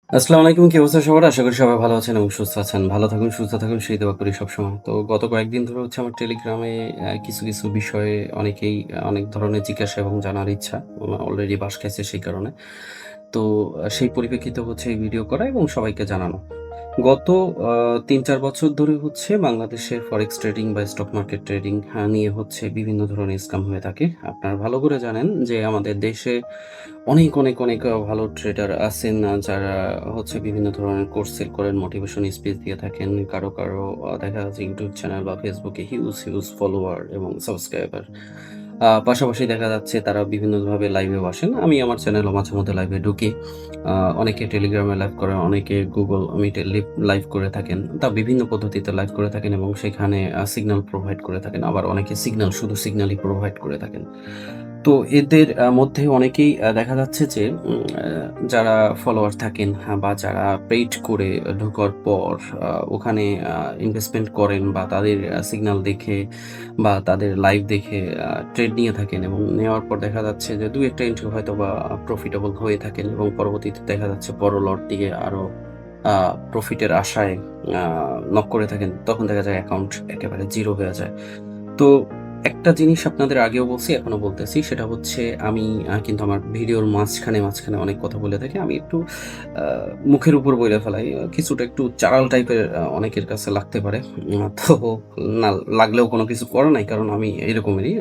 আসসালামু আলাইকুম। কি অবস্থা সবার? আশা করি সবাই ভালো আছেন এবং সুস্থ আছেন। ভালো থাকুন, সুস্থ থাকুন সেই দোয়া করি সবসময়। তো গত কয়েকদিন ধরে হচ্ছে আমার টেলিগ্রামে কিছু বিষয়ে অনেকেই অনেক ধরনের জিজ্ঞাসা এবং জানার ইচ্ছা। অলরেডি বাঁশ খাইছে সেই কারণে। তো সেই পরিপ্রেক্ষিতে হচ্ছে এই ভিডিও করা এবং সবাইকে জানানো। গত আ ৩-৪ বছর ধরে হচ্ছে বাংলাদেশের ফরেক্স ট্রেডিং বা স্টক মার্কেট ট্রেডিং নিয়ে হচ্ছে বিভিন্ন ধরনের স্কাম হয়ে থাকে। আপনারা ভালো করে জানেন যে আমাদের দেশে অনেক ভালো ট্রেডার আছেন যারা হচ্ছে বিভিন্ন ধরনের কোর্স সেল করেন, মোটিভেশন স্পিচ দিয়ে থাকেন। কারো দেখা যাচ্ছে YouTube চ্যানেল বা Facebook এ হিউজ ফলোয়ার এবং সাবস্ক্রাইবার। পাশাপাশি দেখা যাচ্ছে তারা বিভিন্নভাবে লাইভেও আসেন। আমি আমার চ্যানেলও মাঝেমধ্যে লাইভে ঢুকি। অনেকে টেলিগ্রামে লাইভ করেন, অনেকে Google Meet এ লাইভ করে থাকেন। তা বিভিন্ন পদ্ধতিতে লাইভ করে থাকেন এবং সেখানে সিগন্যাল প্রোভাইড করে থাকেন। আবার অনেকে শুধু সিগন্যালই প্রোভাইড করে থাকেন। তো এদের মধ্যে অনেকেই দেখা যাচ্ছে যে যারা ফলোয়ার থাকেন বা যারা পেইড করে ঢোকার পর ওখানে ইনভেস্টমেন্ট করেন বা তাদের সিগন্যাল দেখে বা তাদের লাইভ দেখে ট্রেড নিয়ে থাকেন এবং নেওয়ার পর দেখা যাচ্ছে যে ২-১ টা এন্ট্রি হয়তোবা প্রফিটেবল হয়ে থাকেন এবং পরবর্তীতে দেখা যাচ্ছে বড় লট দিয়ে আরো আ প্রফিটের আশায় আ নক করে থাকেন। তখন দেখা যায় অ্যাকাউন্ট একেবারে জিরো হয়ে যায়। তো একটা জিনিস আপনাদের আগেও বলছি, এখনো বলতেছি। সেটা হচ্ছে আমি কিন্তু আমার ভিডিওর মাঝখানে অনেক কথা বলে থাকি। আমি একটু আ মুখের উপর বইলা ফেলাই। কিছুটা একটু চাড়াল টাইপের অনেকের কাছে লাগতে পারে। তো না লাগলেও কোনো কিছু করার নাই। কারণ আমি এরকমেরই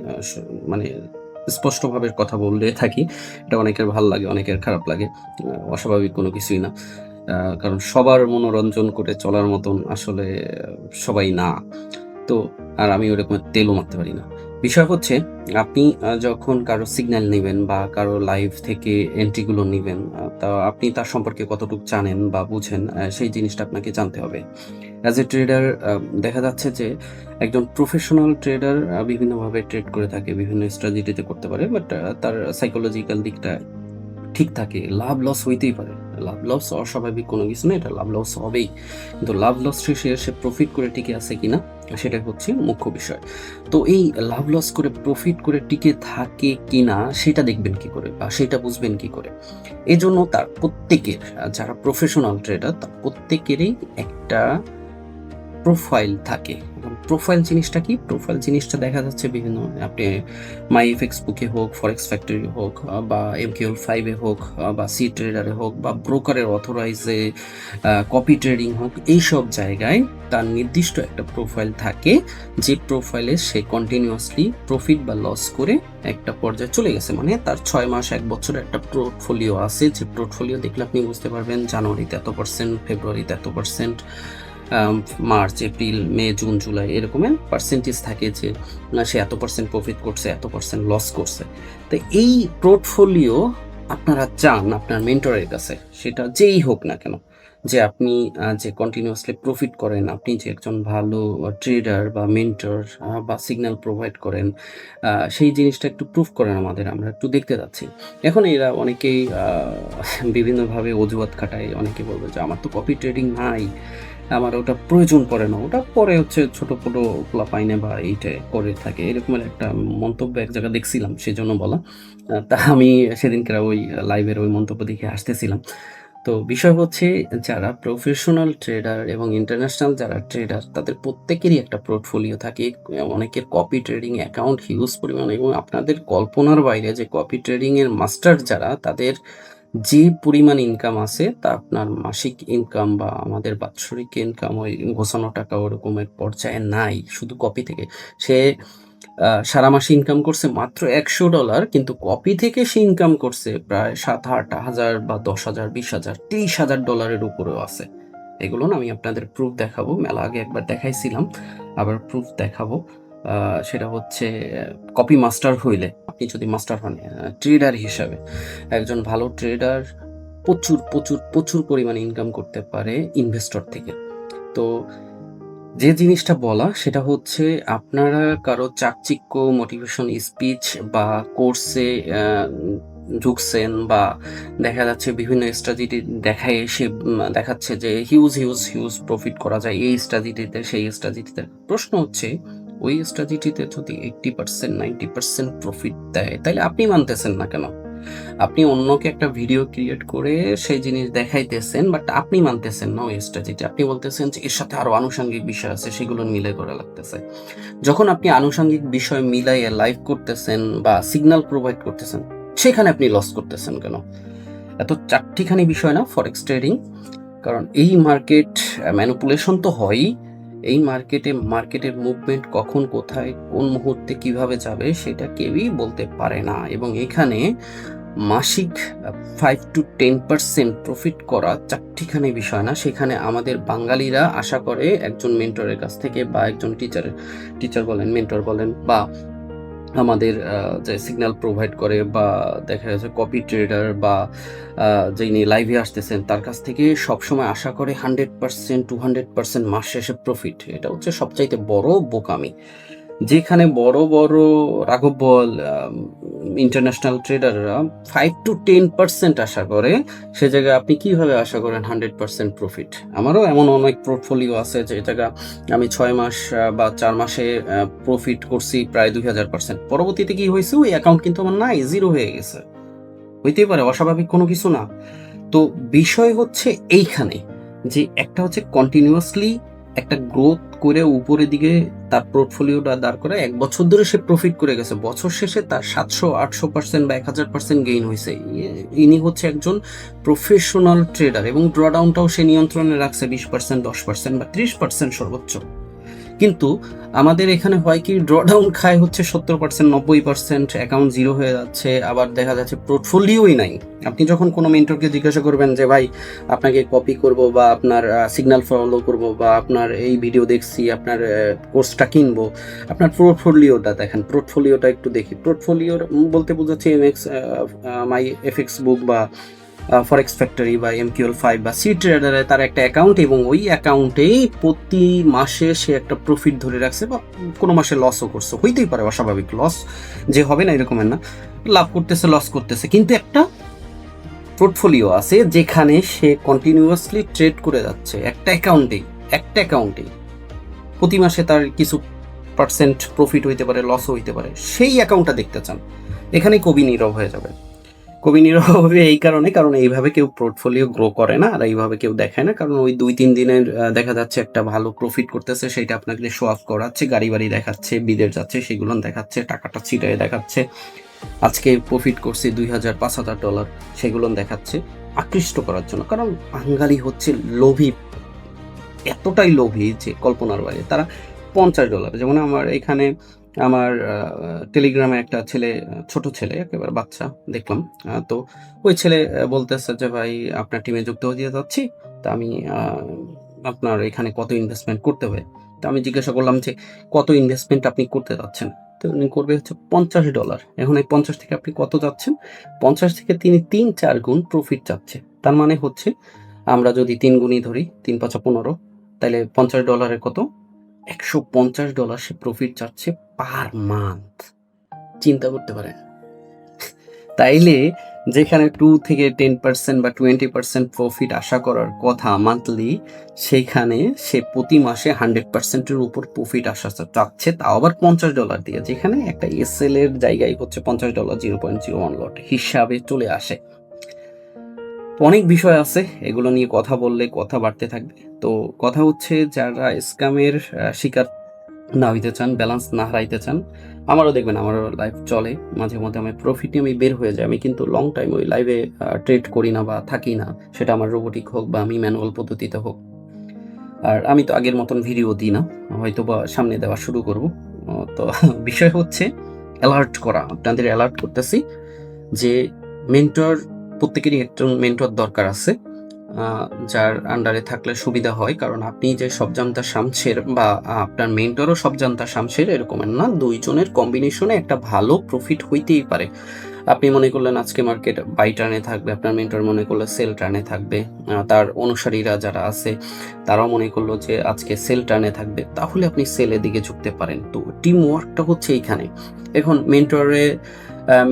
মানে স্পষ্টভাবে কথা বলে থাকি। এটা অনেকের ভাল লাগে, অনেকের খারাপ লাগে। অস্বাভাবিক কোনো কিছুই না। কারণ সবার মনোরঞ্জন করে চলার মতন আসলে সবাই না। তো আর আমি ওরকম তেলও মারতে পারি না। বিষয় হচ্ছে আপনি যখন কারো সিগন্যাল নিবেন বা কারো লাইভ থেকে এন্ট্রি গুলো নিবেন, তা আপনি তার সম্পর্কে কতটুকু জানেন বা বুঝেন সেই জিনিসটা আপনাকে জানতে হবে। অ্যাজ এ ট্রেডার দেখা যাচ্ছে যে একজন প্রফেশনাল ট্রেডার বিভিন্নভাবে ট্রেড করে থাকে, বিভিন্ন স্ট্র্যাটেজিতে করতে পারে। বাট তার সাইকোলজিক্যাল দিকটা ঠিক থাকে। লাভ লস হইতেই পারে। লাভ লস অস্বাভাবিক কোনো কিছু না। এটা লাভ লস হবেই। কিন্তু লাভ লস শেষে সে প্রফিট করে টিকে আছে কিনা সেটাই হচ্ছে মুখ্য বিষয়। তো এই লাভ লস করে প্রফিট করে টিকে থাকে কিনা সেটা দেখবেন কি করে বা সেটা বুঝবেন কি করে? এজন্য তার প্রত্যেকের যারা প্রফেশনাল ট্রেডার তার প্রত্যেকেরই একটা প্রোফাইল থাকে। এখন প্রোফাইল জিনিসটা কি? প্রোফাইল জিনিসটা দেখা যাচ্ছে বিভিন্ন আপনি মাইএফএক্স বুকে হোক, ফরেক্স ফ্যাক্টরি হোক বা MQL5 এ হোক বা সি ট্রেডারে হোক বা ব্রোকারের অথরাইজে কপি ট্রেডিং হোক, এইসব জায়গায় তার নির্দিষ্ট একটা প্রোফাইল থাকে। যে প্রোফাইলে সে কন্টিনিউয়াসলি প্রফিট বা লস করে একটা পর্যায়ে চলে গেছে। মানে তার ৬ মাস ১ বছরের একটা পোর্টফোলিও আছে। যে পোর্টফোলিও দেখলে আপনি বুঝতে পারবেন জানুয়ারিতে এত%, ফেব্রুয়ারিতে এত%, মার্চ, এপ্রিল, মে, জুন, জুলাই এরকমের পার্সেন্টেজ থাকে যে সে এত% প্রফিট করছে, এত% লস করছে। তো এই পোর্টফোলিও আপনারা চান আপনার মেন্টরের কাছে, সেটা যেই হোক না কেন, যে আপনি যে কন্টিনিউয়াসলি প্রফিট করেন, আপনি যে একজন ভালো ট্রেডার বা মেন্টর বা সিগন্যাল প্রোভাইড করেন, সেই জিনিসটা একটু প্রুফ করেন আমাদের। আমরা একটু দেখতে চাচ্ছি। এখন এরা অনেকেই বিভিন্নভাবে অজুহাত খাটায়। অনেকে বলবে যে, "আমার তো কপি ট্রেডিং নাই। আমার ওটা প্রয়োজন পড়ে না। ওটা পরে হচ্ছে ছোট পোলাপাইনে বা এইটায় করে থাকে।" এরকমের একটা মন্তব্য এক জায়গায় দেখছিলাম, সেজন্য বলা। তা আমি সেদিনকার ওই লাইভের ওই মন্তব্য দেখে হাসতেছিলাম। তো বিষয় হচ্ছে যারা প্রফেশনাল ট্রেডার এবং ইন্টারন্যাশনাল যারা ট্রেডার তাদের প্রত্যেকেরই একটা পোর্টফোলিও থাকে। অনেকের কপি ট্রেডিং অ্যাকাউন্ট হিউজ পরিমাণ এবং আপনাদের কল্পনার বাইরে যে কপি ট্রেডিং এর মাস্টার যারা তাদের যে পরিমাণ ইনকাম আছে তা আপনার মাসিক ইনকাম বা আমাদের বাৎসরিক ইনকাম ওই গোছানো টাকা ওরকমের পর্যায়ে নাই শুধু কপি থেকে। সে সারা মাসে ইনকাম করছে মাত্র $১০০ কিন্তু কপি থেকে সে ইনকাম করছে প্রায় ৭-৮ হাজার বা ১০,০০০, ২০,০০০, $৩০,০০০ উপরেও আছে। এগুলো না আমি আপনাদের প্রুফ দেখাবো। মেলা আগে একবার দেখাইছিলাম। আবার প্রুফ দেখাবো। আ সেটা হচ্ছে কপি মাস্টার হইলে আপনি যদি মাস্টার হন ট্রেডার হিসাবে, একজন ভালো ট্রেডার প্রচুর পরিমাণে ইনকাম করতে পারে ইনভেস্টর থেকে। তো যে জিনিসটা বলা সেটা হচ্ছে আপনারা কারো চাকচিক্য মোটিভেশন স্পিচ বা কোর্সে ঢুকছেন বা দেখা যাচ্ছে বিভিন্ন স্ট্র্যাটেজি দেখায় এসে দেখাচ্ছে যে হিউজ প্রফিট করা যায় এই স্ট্র্যাটেজিতে সেই স্ট্র্যাটেজিতে। প্রশ্ন হচ্ছে ওই স্ট্র্যাটেজিতে যদি 80% 90% প্রফিট দেয় তাইলে আপনি মানতেছেন না কেন? আপনি অন্যকে একটা ভিডিও ক্রিয়েট করে সেই জিনিস দেখাইতেছেন, বাট আপনি মানতেছেন না ওই স্ট্র্যাটেজি। আপনি বলতেছেন যে এর সাথে আরো আনুষঙ্গিক বিষয় আছে, সেগুলো মিলে করা লাগতেছে। যখন আপনি আনুষঙ্গিক বিষয় মিলাইয়া লাইভ করতেছেন বা সিগন্যাল প্রোভাইড করতেছেন, সেখানে আপনি লস করতেছেন কেন? এত চারটিখানি বিষয় না ফরেক্স ট্রেডিং। কারণ এই মার্কেট ম্যানিপুলেশন তো হয়ই, এই মার্কেটের মুভমেন্ট কখন কোথায় কোন মুহূর্তে কিভাবে যাবে সেটা কেউই বলতে পারে না। এবং এখানে মাসিক 5-10% প্রফিট করা চারটিখানি বিষয় না, সেখানে আমাদের বাঙালিরা আশা করে একজন মেন্টরের কাছ থেকে বা একজন টিচার বলেন, মেন্টর বলেন, বা আমাদের যে সিগন্যাল প্রোভাইড করে বা দেখা যাচ্ছে কপি ট্রেডার বা যিনি লাইভে আসতেছেন তার কাছ থেকে সবসময় আশা করে 100%, 200% মাস শেষে প্রফিট। এটা হচ্ছে সবচাইতে বড় বোকামি। যেখানে বড় বড় রাঘব বল ইন্টারন্যাশনাল ট্রেডাররা 5-10% আশা করে, সে জায়গায় আপনি কিভাবে আশা করেন 100% প্রফিট? আমারও এমন অনেক পোর্টফোলিও আছে যে জায়গা আমি 6 মাস বা 4 মাসে প্রফিট করছি প্রায় 2000%। পরবর্তীতে কি হয়েছে, ওই অ্যাকাউন্ট কিন্তু আমার নাই, জিরো হয়ে গেছে। হইতেই পারে, অস্বাভাবিক কোনো কিছু না। তো বিষয় হচ্ছে এইখানে যে একটা হচ্ছে কন্টিনিউয়াসলি একটা গ্রোথ করে উপরের দিকে তার পোর্টফোলিওটা দাঁড় করে 1 বছর ধরে সে প্রফিট করে গেছে, বছর শেষে তার 700-800% বা 1000% গেইন হয়েছে। ইনি হচ্ছে একজন প্রফেশনাল ট্রেডার এবং ড্রডাউনটাও সে নিয়ন্ত্রণে রাখছে 20%, 10% বা 30% সর্বোচ্চ। কিন্তু আমাদের এখানে হয় কি, ড্রডাউন খায় হচ্ছে 70%, 90%, অ্যাকাউন্ট জিরো হয়ে যাচ্ছে, আবার দেখা যাচ্ছে পোর্টফোলিওই নাই। আপনি যখন কোনো মেন্টরকে জিজ্ঞাসা করবেন যে ভাই আপনাকে কপি করব বা আপনার সিগন্যাল ফলো করব বা আপনার এই ভিডিও দেখছি, আপনার কোর্সটা কিনবো, আপনার পোর্টফোলিওটা দেখেন, পোর্টফোলিওটা একটু দেখি। পোর্টফোলিওর বলতে বোঝাচ্ছে এমএক্স, মাই এফএক্স বুক বা ফরেক্স ফ্যাক্টরি বা MQL5 বা সি ট্রেডারে তার একটা অ্যাকাউন্ট, এবং ওই অ্যাকাউন্টেই প্রতি মাসে সে একটা প্রফিট ধরে রাখছে বা কোনো মাসে লসও করছে। হইতেই পারে, অস্বাভাবিক লস যে হবে না এরকমের না, লাভ করতেছে লস করতেছে, কিন্তু একটা পোর্টফোলিও আছে যেখানে সে কন্টিনিউয়াসলি ট্রেড করে যাচ্ছে একটা অ্যাকাউন্টেই প্রতি মাসে তার কিছু পার্সেন্ট প্রফিট হইতে পারে, লসও হইতে পারে। সেই অ্যাকাউন্টটা দেখতে চান, এখানে কবি নীরব হয়ে যাবে। কবি নীরব হবে এই কারণে, কারণ এইভাবে কেউ পোর্টফোলিও গ্রো করে না আর এইভাবে কেউ দেখায় না। কারণ ওই 2-3 দিনের দেখা যাচ্ছে একটা ভালো প্রফিট করতেছে, সেটা আপনাকে শো অফ করাচ্ছে, গাড়ি বাড়ি দেখাচ্ছে, বিদেশ যাচ্ছে সেগুলো দেখাচ্ছে, টাকাটা ছিটায় দেখাচ্ছে, আজকে প্রফিট করছি $2000-5000 সেগুলো দেখাচ্ছে আকৃষ্ট করার জন্য। কারণ বাঙালি হচ্ছে লোভী, এতটাই লোভী যে কল্পনার বাইরে। তারা $50, যেমন আমার এখানে আমার টেলিগ্রামে একটা ছেলে, ছোট ছেলে একেবারে বাচ্চা দেখলাম। তো ওই ছেলে বলতেছে যে ভাই আপনার টিমে যুক্ত হতে যাচ্ছি, তা আমি আপনার এখানে কত ইনভেস্টমেন্ট করতে হবে? তো আমি জিজ্ঞাসা করলাম যে কত ইনভেস্টমেন্ট আপনি করতে যাচ্ছেন? তো উনি করবে হচ্ছে $50। এখন এই 50 থেকে আপনি কত যাচ্ছেন? 50 থেকে তিনি 3-4 গুণ প্রফিট চাচ্ছে। তার মানে হচ্ছে আমরা যদি 3 গুণই ধরি, 3-5-15, তাইলে $50 কত? $150 সে প্রফিট চাচ্ছে পার মান্থ। চিন্তা করতে পারেন। তাইলে যেখানে 2-10% বা 20% প্রফিট আশা করার কথা মান্থলি, সেইখানে সে প্রতি মাসে 100% এর উপর প্রফিট আশা চাচ্ছে, তাও আবার $50 দিয়ে, যেখানে একটা এসএল এর জায়গায় হচ্ছে $50 0.01 লট হিসাবে চলে আসে। অনেক বিষয় আছে, এগুলো নিয়ে কথা বললে কথা বাড়তে থাকবে। তো কথা হচ্ছে, যারা স্ক্যামের শিকার না হইতে চান, ব্যালেন্স না হারাইতে চান, আমারও দেখবেন আমারও লাইভ চলে, মাঝে মধ্যে আমি প্রফিট নিয়ে আমি বের হয়ে যাই। আমি কিন্তু লং টাইম ওই লাইভে ট্রেড করি না বা থাকি না, সেটা আমার রোবোটিক হোক বা আমি ম্যানুয়াল পদ্ধতিতে হোক। আর আমি তো আগের মতন ভিডিও দিই না, হয়তো বা সামনে দেওয়া শুরু করব। তো বিষয় হচ্ছে অ্যালার্ট করা, আপনাদের অ্যালার্ট করতেছি যে মেন্টর, প্রত্যেকেরই একজন মেন্টর দরকার আছে, যার আন্ডারে থাকলে সুবিধা হয়। কারণ আপনি যে সব জানতা শামশের বা আপনার মেন্টরও সব জানতা শামশের এরকমের না, দুইজনের কম্বিনেশনে একটা ভালো প্রফিট হইতেই পারে। আপনি মনে করলেন আজকে মার্কেট বাই টার্নে থাকবে, আপনার মেন্টর মনে করলো সেল টার্নে থাকবে, তার অনুসারীরা যারা আছে তারাও মনে করলো যে আজকে সেল টার্নে থাকবে, তাহলে আপনি সেলের দিকে ঝুঁকতে পারেন। তো টিম ওয়ার্কটা হচ্ছে এইখানে। এখন মেন্টরে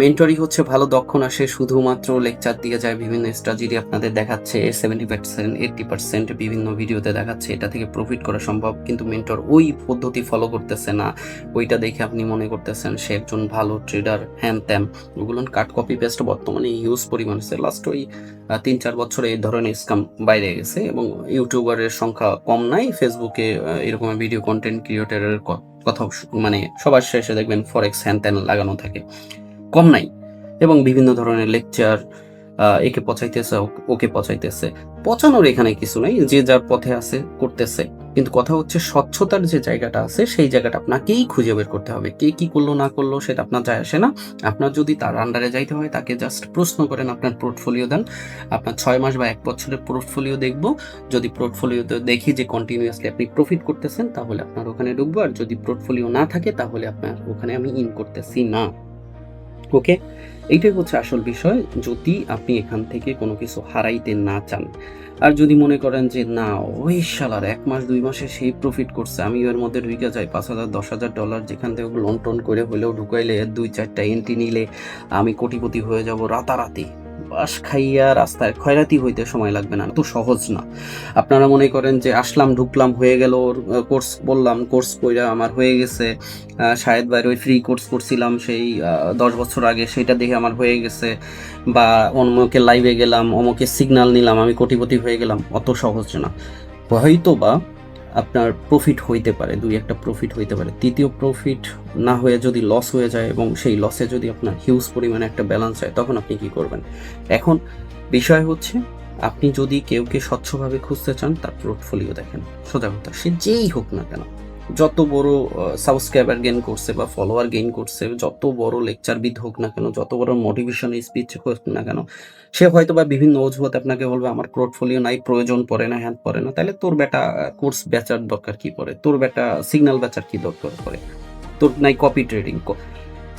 মেন্টরই হচ্ছে ভালো দক্ষ না, সে শুধুমাত্র লেকচার দিয়ে যায়, বিভিন্ন স্ট্র্যাটেজি আপনাদের দেখাচ্ছে 70% 80% বিভিন্ন ভিডিওতে দেখাচ্ছে এটা থেকে প্রফিট করা সম্ভব, কিন্তু মেন্টর ওই পদ্ধতি ফলো করতেছে না। ওইটা দেখে আপনি মনে করতেছেন সে একজন ভালো ট্রেডার, হ্যান ত্যান। ওগুলো কাট কপি পেস্ট বর্তমানে হিউজ পরিমাণ আছে। লাস্ট ওই 3-4 বছরে এই ধরনের স্ক্যাম বাইরে গেছে এবং ইউটিউবারের সংখ্যা কম নাই। ফেসবুকে এরকম ভিডিও কন্টেন্ট ক্রিয়েটরের কথা মানে সবার শেষে দেখবেন ফরেক্স হ্যান ত্যান লাগানো থাকে, কম নাই। এবং বিভিন্ন ধরনের লেকচার একে পচাইতেছে, ওকে পচাইতেছে। পচানোর এখানে কিছু নাই, যে যার পথে আছে করতেছে। কিন্তু কথা হচ্ছে স্বচ্ছতার যে জায়গাটা আছে সেই জায়গাটা আপনাকেই খুঁজে বের করতে হবে। কে কি করলো না করলো সেটা আপনার যায় আসে না। আপনার যদি তার আন্ডারে যাইতে হয় তাকে জাস্ট প্রশ্ন করেন, আপনার পোর্টফোলিও দেন। আপনার 6 মাস বা 1 বছরের পোর্টফোলিও দেখব। যদি পোর্টফোলিওতে দেখি যে কন্টিনিউয়াসলি আপনি প্রফিট করতেছেন তাহলে আপনার ওখানে ঢুকবো, আর যদি পোর্টফোলিও না থাকে তাহলে আপনার ওখানে আমি ইন করতেছি না। ওকে, এইটাই হচ্ছে আসল বিষয়। যদি আপনি এখান থেকে কোনো কিছু হারাইতে না চান, আর যদি মনে করেন যে না ওই শালার 1 মাস 2 মাসে সেই প্রফিট করছে, আমি এর মধ্যে ঢুইকা যাই $5,000 $10,000 যেখান থেকে লোন টোন করে হলেও ঢুকাইলে 2-4টা এন্ট্রি নিলে আমি কোটিপতি হয়ে যাব রাতারাতি। বাস খাইয়া রাস্তায় খয়রাতি হইতে সময় লাগবে না, এত সহজ না। আপনারা মনে করেন যে আসলাম ঢুকলাম হয়ে গেল, কোর্স বললাম, কোর্স কইরা আমার হয়ে গেছে, শাহেদ ভাইয়ের ওই ফ্রি কোর্স করছিলাম সেই 10 বছর আগে, সেটা দেখে আমার হয়ে গেছে, বা অমুকের লাইভে গেলাম, অমুকের সিগন্যাল নিলাম, আমি কোটিপতি হয়ে গেলাম। অত সহজ না। হয়তো বা আপনার প্রফিট হইতে পারে, 2-1টা প্রফিট হইতে পারে। তৃতীয় প্রফিট না হয়ে যদি লস হয়ে যায় এবং সেই লসে যদি আপনার হিউজ পরিমাণে একটা ব্যালেন্স হয়, তখন আপনি কি করবেন? এখন বিষয় হচ্ছে, আপনি যদি কেউকে স্বচ্ছভাবে খুঁজতে চান তার পোর্টফোলিও দেখেন। সোজা কথা, সে যেই হোক না কেন, যত বড় সাবস্ক্রাইবার গেইন করছে বা ফলোয়ার গেইন করছে, যত বড় লেকচারবিদ হোক না কেন, যত বড় মোটিভেশন স্পিচ হোক না কেন, সে হয়তো বা বিভিন্ন অজুহাতে আপনাকে বলবে আমার পোর্টফোলিও নাই, প্রয়োজন পড়ে না, হ্যান পড়ে না। তাহলে তোর বেটা কোর্স বেচার দরকার কি পড়ে? তোর বেটা সিগন্যাল বেচার কি দরকার পড়ে? তোর নাই কপি ট্রেডিং?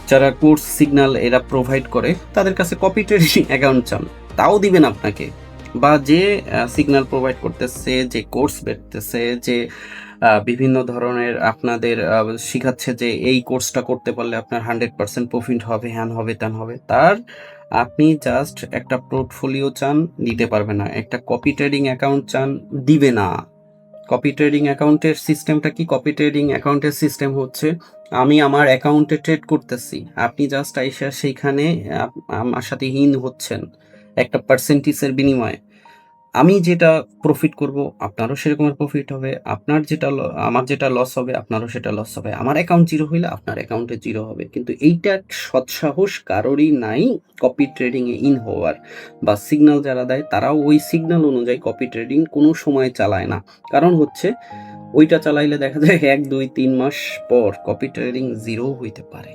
যারা কোর্স সিগন্যাল এরা প্রোভাইড করে তাদের কাছে কপি ট্রেডিং অ্যাকাউন্ট চান, তাও দিবেন আপনাকে। বা যে সিগন্যাল প্রোভাইড করতেছে, যে কোর্স বেচতেছে, যে বিভিন্ন ধরনের আপনাদের শিখাচ্ছে যে এই কোর্সটা করতে পারলে আপনার 100% প্রফিট হবে, হ্যান হবে, ত্যান হবে, তার আপনি জাস্ট একটা পোর্টফোলিও চান, দিতে পারবে না। একটা কপি ট্রেডিং অ্যাকাউন্ট চান, দিবে না। কপি ট্রেডিং অ্যাকাউন্টের সিস্টেমটা কি? কপি ট্রেডিং অ্যাকাউন্টের সিস্টেম হচ্ছে, আমি আমার অ্যাকাউন্টে ট্রেড করতেছি, আপনি জাস্ট আইসা সেইখানে আমার সাথে ইন হচ্ছেন একটা পার্সেন্টেজের বিনিময়ে। আমি যেটা প্রফিট করব আপনারও সেরকমের প্রফিট হবে, আপনার যেটা আমার যেটা লস হবে আপনারও সেটা লস হবে। আমার অ্যাকাউন্ট জিরো হইলে আপনার অ্যাকাউন্টে জিরো হবে। কিন্তু এইটা সৎসাহস কারোরই নাই কপি ট্রেডিংয়ে ইন হওয়ার, বা সিগন্যাল যারা দেয় তারাও ওই সিগন্যাল অনুযায়ী কপি ট্রেডিং কোনো সময় চালায় না। কারণ হচ্ছে ওইটা চালাইলে দেখা যায় 1-2-3 মাস পর কপি ট্রেডিং জিরো হইতে পারে।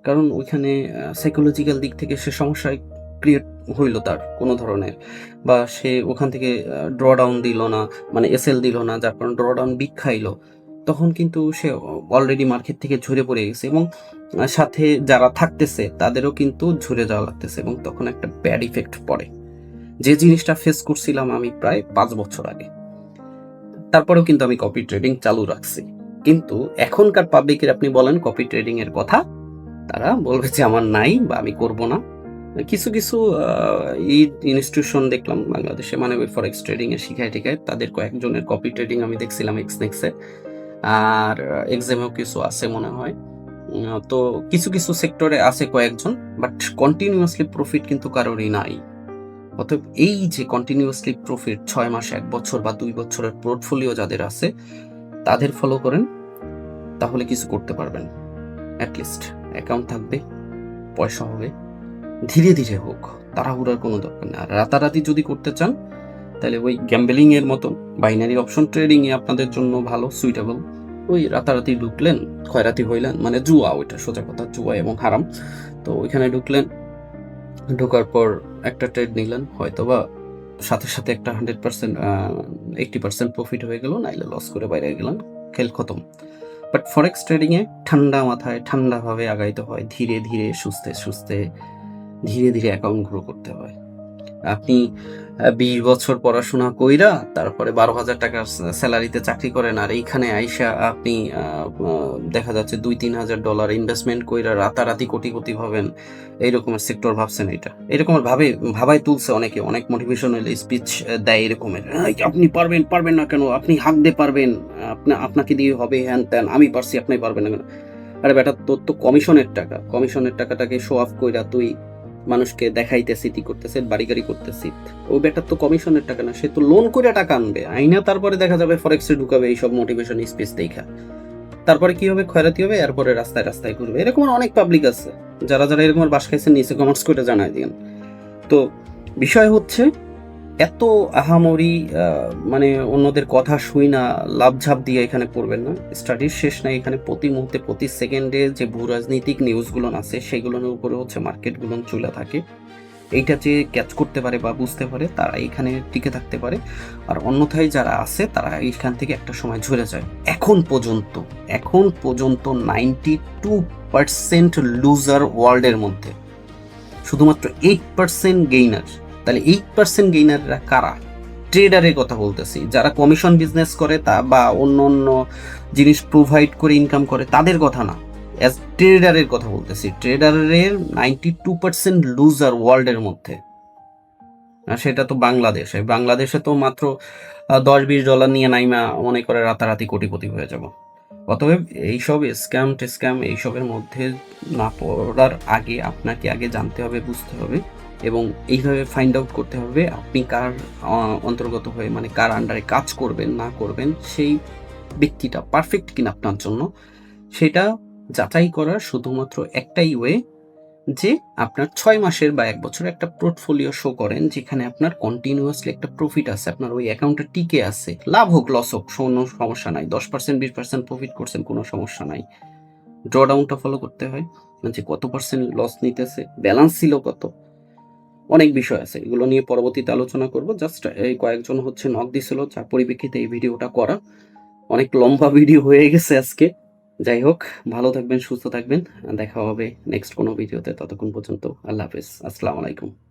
কারণ ওইখানে সাইকোলজিক্যাল দিক থেকে সে সমস্যায় ক্রিয়েট হইল তার কোনো ধরনের, বা সে ওখান থেকে ড্র ডাউন দিল না, মানে এসএল দিল না, যার কারণে ড্র ডাউন বিগ খাইলো। তখন কিন্তু সে অলরেডি মার্কেট থেকে ঝরে পড়ে গেছে এবং সাথে যারা থাকতেছে তাদেরও কিন্তু ঝরে যাওয়া লাগতেছে, এবং তখন একটা ব্যাড ইফেক্ট পড়ে। যে জিনিসটা ফেস করছিলাম আমি প্রায় 5 বছর আগে। তারপরেও কিন্তু আমি কপি ট্রেডিং চালু রাখছি। কিন্তু এখনকার পাবলিকের আপনি বলেন কপি ট্রেডিং এর কথা, তারা বলবে যে আমার নাই বা আমি করব না। কিছু, কিছু এই ইনস্টিটিউশন দেখলাম বাংলাদেশে, মানে ওই ফরেক্স ট্রেডিং এ শিখায় টিখায়, তাদের কয়েকজনের কপি ট্রেডিং আমি দেখছিলাম এক্সনেক্সে, আর এক্সামেও কিছু আছে মনে হয়। তো কিছু, কিছু সেক্টরে আছে কয়েকজন, বাট কন্টিনিউয়াসলি প্রফিট কিন্তু কারোরই নাই। অতএব এই যে কন্টিনিউয়াসলি প্রফিট 6 মাস, 1 বছর বা 2 বছরের পোর্টফোলিও যাদের আছে, তাদের ফলো করেন, তাহলে কিছু করতে পারবেন। এট লিস্ট অ্যাকাউন্ট থাকবে, পয়সা হবে, ধীরে ধীরে হোক, তাড়াহুড়ার কোনো দরকার নেই। আর রাতারাতি যদি করতে চান তাহলে ওই গ্যাম্বলিং এর মতন বাইনারি অপশন ট্রেডিং এ আপনাদের জন্য ভালো সুইটেবল। ওই রাতারাতি ঢুকলেন, খয়রাতি হইলেন, মানে জুয়া, ওইটা সোজা কথা, জুয়া এবং হারাম। তো ওইখানে ঢুকলেন, ঢোকার পর একটা ট্রেড নিলেন, হয়তোবা সাথে সাথে একটা 100% 80% প্রফিট হয়ে গেল, নাইলে লস করে বাইরে গেলেন, খেল খতম। বাট ফরেক্স ট্রেডিং এ ঠান্ডা মাথায় ঠান্ডাভাবে আগাইতে হয়, ধীরে ধীরে সুস্থে সুস্থে ধীরে ধীরে অ্যাকাউন্ট গ্রো করতে হয়। আপনি ২০ বছর পড়াশোনা কইরা তারপরে ১২,০০০ টাকার সেলারিতে চাকরি করেন আর এইখানে আইসা আপনি আ আ দেখা যাচ্ছে $২,০০০-৩,০০০ ইনভেস্টমেন্ট কইরা রাতারাতি কোটিপতি হবেন। এই রকমের সেক্টর ভাবছেন এইটা। এরকমের ভাবায় তুলছে অনেকে। অনেক মোটিভেশনাল স্পিচ দেয় এরকমের। আপনি পারবেন, পারবেন না কেন? আপনি হাঁক দিয়ে পারবেন। আপনাকে দিয়ে হবে হ্যান-ত্যান। আমি পারছি, আপনি পারবেন না কেন?" আরে বেটা তোর তো কমিশনের টাকা। কমিশনের টাকাটাকে শো অফ কইরা তুই মানুষকে দেখাইতেছি, করতেছে, বাড়ি-গাড়ি করতেছি। ওই বেটার তো কমিশনের টাকা না। সে তো লোন কইরা টাকা আনবে। আইনা তারপরে দেখা যাবে ফরেক্সে ঢুকাবে এইসব মোটিভেশন স্পিচ দেইখা। তারপরে কি হবে? খয়রাতি হবে। এরপরে রাস্তায় ঘুরবে। এরকম অনেক পাবলিক আছে। যারা এরকমের বাস খাইছেন নিচে কমেন্টস কইরা জানায় দিয়েন। তো বিষয় হচ্ছে এত আহামরি মানে অন্যদের কথা শুইনা লাফঝাপ দিয়ে এখানে পড়বেন না। স্টাডির শেষ নাই এখানে প্রতি মুহূর্তে প্রতি সেকেন্ডে যে ভূ-রাজনৈতিক নিউজগুলোন আছে সেগুলোর উপরে হচ্ছে মার্কেটগুলোন চইলা থাকে। এইটা যে ক্যাচ করতে পারে বা বুঝতে পারে তারা এখানে টিকে থাকতে পারে। আর অন্যথায় যারা আছে তারা এইখান থেকে একটা সময় ঝরে যায়। এখন পর্যন্ত 92% লুজার ওয়ার্ল্ডের মধ্যে। শুধুমাত্র 8% গেইনার। তাহলে 8% গেইনাররা কারা? ট্রেডারের কথা বলতেছি। যারা কমিশন বিজনেস করে বা অন্য জিনিস প্রোভাইড করে ইনকাম করে তাদের কথা না। অ্যাজ ট্রেডারের কথা বলতেছি। ট্রেডারের 92% লুজার ওয়ার্ল্ডের মধ্যে। আর সেটা তো বাংলাদেশে। বাংলাদেশে তো মাত্র $10-20 নিয়ে নাইমা মনে করে রাতারাতি কোটিপতি হয়ে যাব। অতএব এইসব স্ক্যাম এইসবের মধ্যে না পড়ার আগে আপনাকে আগে জানতে হবে, বুঝতে হবে এবং এইভাবে ফাইন্ড আউট করতে হবে আপনি কার অন্তর্গত হয়ে মানে কার আন্ডারে কাজ করবেন, না করবেন সেই ব্যক্তিটা পারফেক্ট কিনা আপনার জন্য সেটা যাচাই করার শুধুমাত্র একটাই ওয়ে যে আপনার ৬ মাসের বা ১ বছরের একটা পোর্টফোলিও শো করেন যেখানে আপনার কন্টিনিউয়াসলি একটা প্রফিট আছে। আপনার ওই অ্যাকাউন্টটা টিকে আছে। লাভ হোক, লস হোক কোনো সমস্যা নাই। ১০% ২০% প্রফিট করছেন কোনো সমস্যা নাই। ড্রডাউনটা ফলো করতে হয়। যে কত পার্সেন্ট লস নিতেছে, ব্যালেন্স ছিল কত? অনেক বিষয় আছে। এগুলো নিয়ে পরবর্তীতে আলোচনা করব। জাস্ট এই কয়েকজন হচ্ছে নক দিছিল যার পরিপ্রেক্ষিতে এই ভিডিওটা করা। অনেক লম্বা ভিডিও হয়ে গেছে আজকে। যাই হোক, ভালো থাকবেন, সুস্থ থাকবেন। দেখা হবে নেক্সট কোনো ভিডিওতে। ততক্ষণ পর্যন্ত আল্লাহ হাফেজ। আসসালামু আলাইকুম।